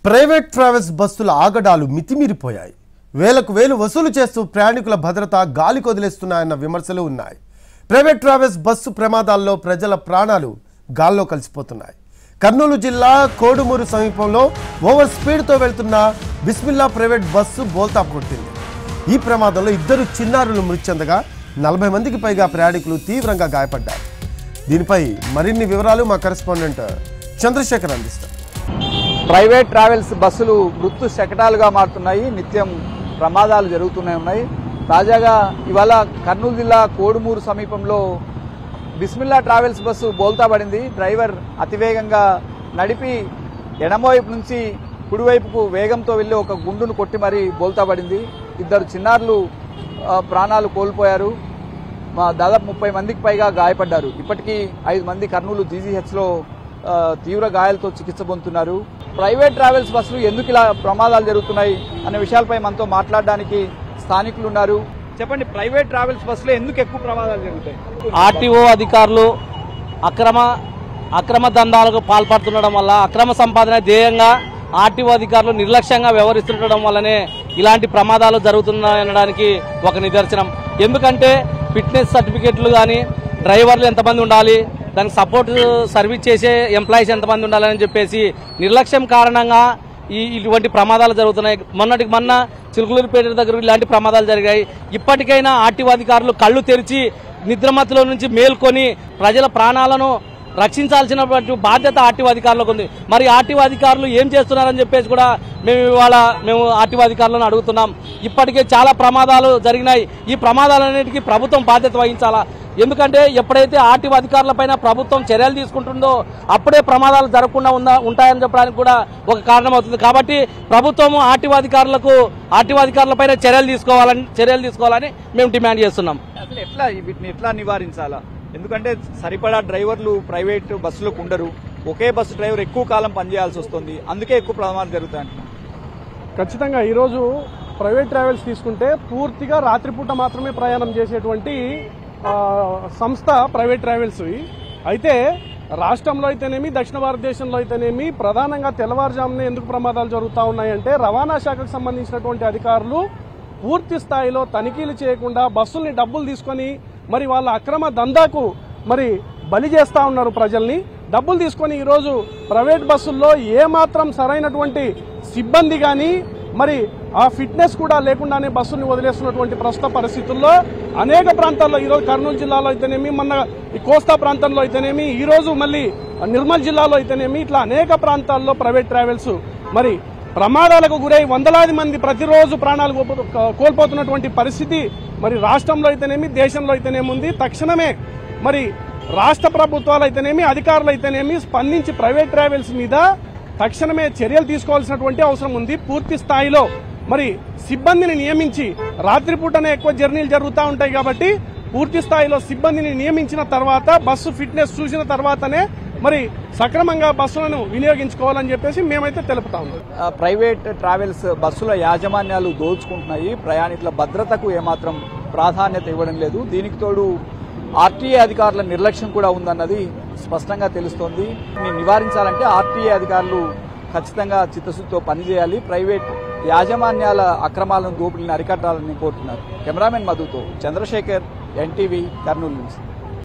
Private travels బస్సుల ఆగడాలు మితిమీరిపోయాయి. వేలకు వేలు వసూలు చేస్తూ ప్రయాణికుల భద్రత గాలి కొదిలేస్తున్నాయన్న విమర్శలు ఉన్నాయి. ప్రైవేట్ ట్రావెల్స్ బస్సు ప్రమాదాల్లో ప్రజల ప్రాణాలు గాల్లో కలిసిపోతున్నాయి. కర్నూలు జిల్లా కోడుమూరు సమీపంలో ఓవర్ స్పీడ్తో వెళ్తున్న బిస్మిల్లా ప్రైవేట్ బస్సు బోల్తా కొట్టింది. ఈ ప్రమాదంలో 2 చిన్నారులు మృతి చెందగా 40 మందికి పైగా ప్రయాణికులు తీవ్రంగా గాయపడ్డారు. దీనిపై మరిన్ని వివరాలు మా కరెస్పాండెంట్ చంద్రశేఖర్ అందిస్తారు. ప్రైవేట్ ట్రావెల్స్ బస్సులు మృত্যు శకటాలుగా మారుతున్నాయి. నిత్యం ప్రమాదాలు జరుగుతూనే ఉన్నాయి. తాజాగా ఇవాళ కర్నూలు జిల్లా కోడుమూరు సమీపంలో బిస్మిల్లా ట్రావెల్స్ బస్సు బోల్తా పడింది. డ్రైవర్ అతివేగంగా నడిపి ఎడమవైపు నుంచి కుడివైపుకు వేగంతో వెళ్లి ఒక గుండును కొట్టి మరీ బోల్తా పడింది. 2 చిన్నారులు ప్రాణాలు కోల్పోయారు. దాదాపు 30 మందికి పైగా గాయపడ్డారు. ఇప్పటికీ 5 మంది కర్నూలు జీజీహెచ్లో తీవ్ర గాయాలతో చికిత్స పొందుతున్నారు. ప్రైవేట్ ట్రావెల్స్ బస్సులు ఎందుకు ఇలా ప్రమాదాలు జరుగుతున్నాయి అనే విషయాలపై మనతో మాట్లాడడానికి స్థానికులు ఉన్నారు. చెప్పండి, ప్రైవేట్ ట్రావెల్స్ బస్సులో ఎందుకు ఎక్కువ ప్రమాదాలు జరుగుతాయి? ఆర్టీఓ అధికారులు అక్రమ దందాలకు పాల్పడుతుండడం వల్ల, అక్రమ సంపాదన ధ్యేయంగా ఆర్టీఓ అధికారులు నిర్లక్ష్యంగా వ్యవహరిస్తుండడం వల్లనే ఇలాంటి ప్రమాదాలు జరుగుతున్నాయనడానికి ఒక నిదర్శనం. ఎందుకంటే ఫిట్నెస్ సర్టిఫికెట్లు కానీ, డ్రైవర్లు ఎంతమంది ఉండాలి, దానికి సపోర్ట్ సర్వీస్ చేసే ఎంప్లాయీస్ ఎంతమంది ఉండాలని చెప్పేసి నిర్లక్ష్యం కారణంగా ఇటువంటి ప్రమాదాలు జరుగుతున్నాయి. మొన్న చిలుకలూరుపేట దగ్గర ఇలాంటి ప్రమాదాలు జరిగాయి. ఇప్పటికైనా ఆర్టీఓ అధికారులు కళ్ళు తెరిచి నిద్రమత్తులో నుంచి మేల్కొని ప్రజల ప్రాణాలను రక్షించాల్సినటువంటి బాధ్యత ఆర్టీఓ అధికారులకు ఉంది. మరి ఆర్టీఓ అధికారులు ఏం చేస్తున్నారని చెప్పేసి కూడా మేము ఆర్టీఓ అధికారులను అడుగుతున్నాం. ఇప్పటికే చాలా ప్రమాదాలు జరిగినాయి. ఈ ప్రమాదాలన్నిటికీ ప్రభుత్వం బాధ్యత వహించాలా. ఎందుకంటే ఎప్పుడైతే ఆర్టీఓ అధికారులపైన ప్రభుత్వం చర్యలు తీసుకుంటుందో అప్పుడే ప్రమాదాలు జరగకుండా ఉంటాయని చెప్పడానికి కూడా ఒక కారణం అవుతుంది. కాబట్టి ప్రభుత్వం ఆర్టీఓ అధికారులపైన చర్యలు తీసుకోవాలని మేము డిమాండ్ చేస్తున్నాం. అసలు వీటిని ఎట్లా నివారించాలా? ఎందుకంటే సరిపడా డ్రైవర్లు ప్రైవేట్ బస్సులకు ఉండరు. ఒకే బస్సు డ్రైవర్ ఎక్కువ కాలం పనిచేయాల్సి వస్తుంది. అందుకే ఎక్కువ ప్రమాదాలు జరుగుతాయి. ఖచ్చితంగా ఈరోజు ప్రైవేట్ ట్రావెల్స్ తీసుకుంటే పూర్తిగా రాత్రిపూట మాత్రమే ప్రయాణం చేసేటువంటి సంస్థ ప్రైవేట్ ట్రావెల్స్. అయితే రాష్ట్రంలో అయితేనేమి, దక్షిణ భారతదేశంలో అయితేనేమి ప్రధానంగా తెల్లవారుజామునే ఎందుకు ప్రమాదాలు జరుగుతూ ఉన్నాయంటే రవాణా శాఖకు సంబంధించినటువంటి అధికారులు పూర్తి స్థాయిలో తనిఖీలు చేయకుండా బస్సుల్ని డబ్బులు తీసుకొని మరి వాళ్ళ అక్రమ దందాకు మరి బలి చేస్తూ ఉన్నారు. ప్రజల్ని డబ్బులు తీసుకొని ఈరోజు ప్రైవేట్ బస్సుల్లో ఏమాత్రం సరైనటువంటి సిబ్బంది కానీ మరి ఆ ఫిట్నెస్ కూడా లేకుండానే బస్సుల్ని వదిలేస్తున్నటువంటి ప్రస్తుత పరిస్థితుల్లో అనేక ప్రాంతాల్లో ఈరోజు కర్నూలు జిల్లాలో అయితేనేమి, మొన్న ఈ కోస్తా ప్రాంతంలో అయితేనేమి, ఈరోజు మళ్ళీ నిర్మల్ జిల్లాలో అయితేనేమి, ఇట్లా అనేక ప్రాంతాల్లో ప్రైవేట్ ట్రావెల్స్ మరి ప్రమాదాలకు గురై వందలాది మంది ప్రతిరోజు ప్రాణాలు కోల్పోతున్నటువంటి పరిస్థితి మరి రాష్ట్రంలో అయితేనేమి, దేశంలో అయితేనేమి ఉంది. తక్షణమే మరి రాష్ట్ర ప్రభుత్వాలు అయితేనేమి, అధికారులు అయితేనేమి స్పందించి ప్రైవేట్ ట్రావెల్స్ మీద తక్షణమే చర్యలు తీసుకోవాల్సినటువంటి అవసరం ఉంది. పూర్తి స్థాయిలో మరి సిబ్బందిని నియమించి, రాత్రిపూటనే ఎక్కువ జర్నీలు జరుగుతూ ఉంటాయి కాబట్టి పూర్తి స్థాయిలో సిబ్బందిని నియమించిన తర్వాత బస్సు ఫిట్నెస్ చూసిన తర్వాతనే మరి సక్రమంగా బస్సులను వినియోగించుకోవాలని చెప్పేసి మేమైతే తెలుపుతా ఉన్నాం. ప్రైవేట్ ట్రావెల్స్ బస్సుల యాజమాన్యాలు దోచుకుంటున్నాయి. ప్రయాణికుల భద్రతకు ఏమాత్రం ప్రాధాన్యత ఇవ్వడం లేదు. దీనికి తోడు ఆర్టీఏ అధికారుల నిర్లక్ష్యం కూడా ఉందన్నది స్పష్టంగా తెలుస్తోంది. దీన్ని నివారించాలంటే ఆర్టీఏ అధికారులు ఖచ్చితంగా చిత్తశుద్ధితో పనిచేయాలి. ప్రైవేట్ యాజమాన్యాల అక్రమాలను, దోపిడీని అరికట్టాలని కోరుతున్నారు. కెమెరామెన్ మధుతో చంద్రశేఖర్, ఎన్టీవీ, కర్నూలు నుంచి.